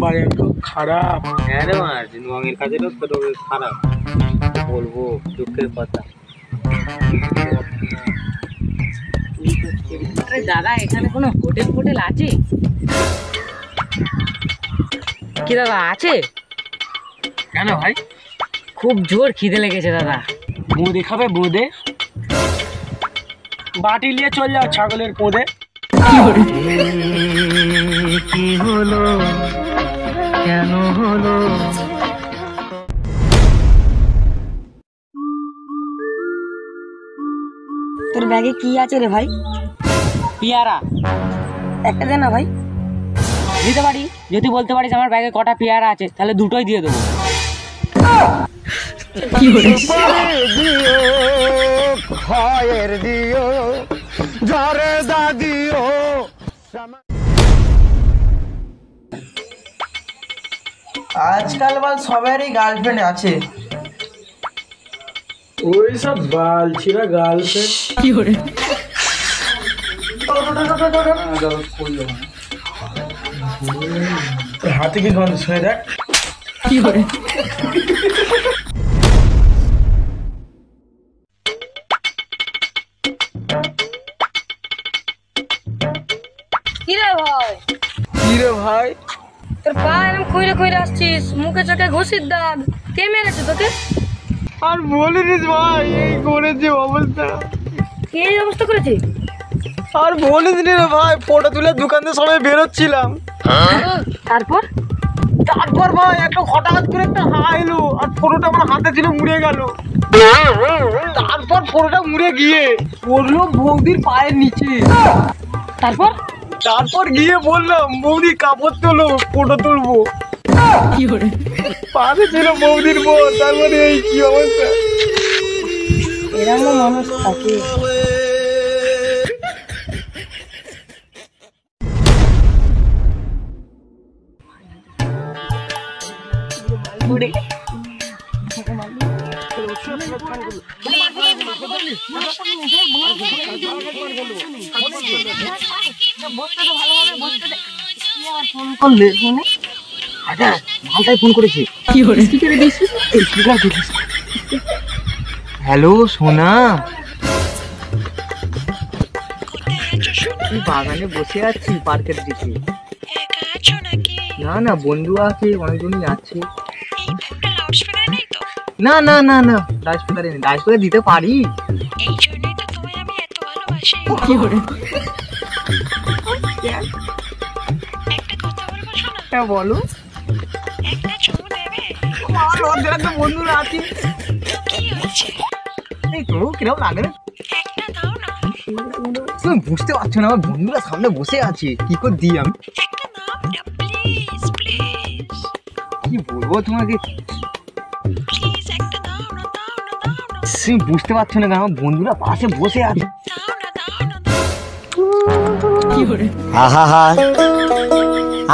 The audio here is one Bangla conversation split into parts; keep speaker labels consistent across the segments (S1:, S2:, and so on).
S1: বাড়ি খুব খারাপ।
S2: হ্যাঁ রে মার, রঙের কাজেরও তো খারাপ, বলবো দুঃখের কথা।
S3: দাদা এখানে কোনো হোটেল আছে কি দাদা? আছে?
S1: কেন ভাই?
S3: খুব জোর খিদে লেগেছে দাদা।
S1: বোঁদে খাবে? বোঁদে বাটি নিয়ে চল যাও ছাগলের পোঁদে।
S2: কি হলো, কেন হলো?
S3: তোর ব্যাগে কি আছে রে ভাই? পেয়ারা। একটা দে না ভাই। দিতে পারি, যদি বলতে পারিস আমার ব্যাগে কটা পেয়ারা আছে তাহলে দুটোই দিয়ে দেবো।
S4: আজকাল বাল সবারই গার্লফ্রেন্ড আছে।
S1: ওই সব বালছিরা গার্লফ্রেন্ড।
S3: কি করে?
S1: হাতে কি গন্ধ শুনে দেখ।
S3: কি করে? কিরে ভাই?
S1: কিরে ভাই?
S3: তোর পা এরকম খুইরে আসছিস, মুখে চোখে ঘুষির দাগ। কে মেরেছে তোকে?
S1: আর বলিস ভাই, এই করেছে অবস্থা।
S3: কে এই অবস্থা করেছে?
S1: আর বলিস রে ভাই, ফটো তুলে দোকান থেকে সবাই বেরোচ্ছিলাম। তারপর ভাই একটা হঠাৎ করে একটা হাইলো, আর ফটোটা আমার হাতে ছিল, মুড়ে গেল। তারপর ফটোটা মুড়ে গিয়ে পড়লো বৌদির পায়ের নিচে। তারপর গিয়ে বললাম বৌদি কাপড় তোলো, ফটো তুলবো। পাশে ছিল বৌদির বউ। তারপরে এই কি অবস্থা।
S3: এরকম মানুষ থাকে।
S2: হ্যালো সোনা, তুই বাগানে বসে আছি পার্কের দিকে? না না, বন্ধু আছে, অনেকজনই আছে। না না না না, লাউডস্পিকারে নেই। লাউডস্পিকার দিতে পারি। হ্যাঁ বলো। বন্ধুরা আছে। এই তো কিরকম লাগে না? তুমি বুঝতে পারছো না, আমার বন্ধুরা সামনে বসে আছে, কি করে দিই আমি? কি বলবো তোমাকে, তুমি বুঝতে পারছো না, আমার বন্ধুরা পাশে বসে আছে।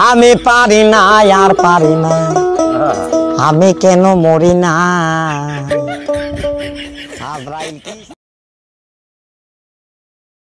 S5: আমি পারি না, আর পারি না, আমি কেন মরি না।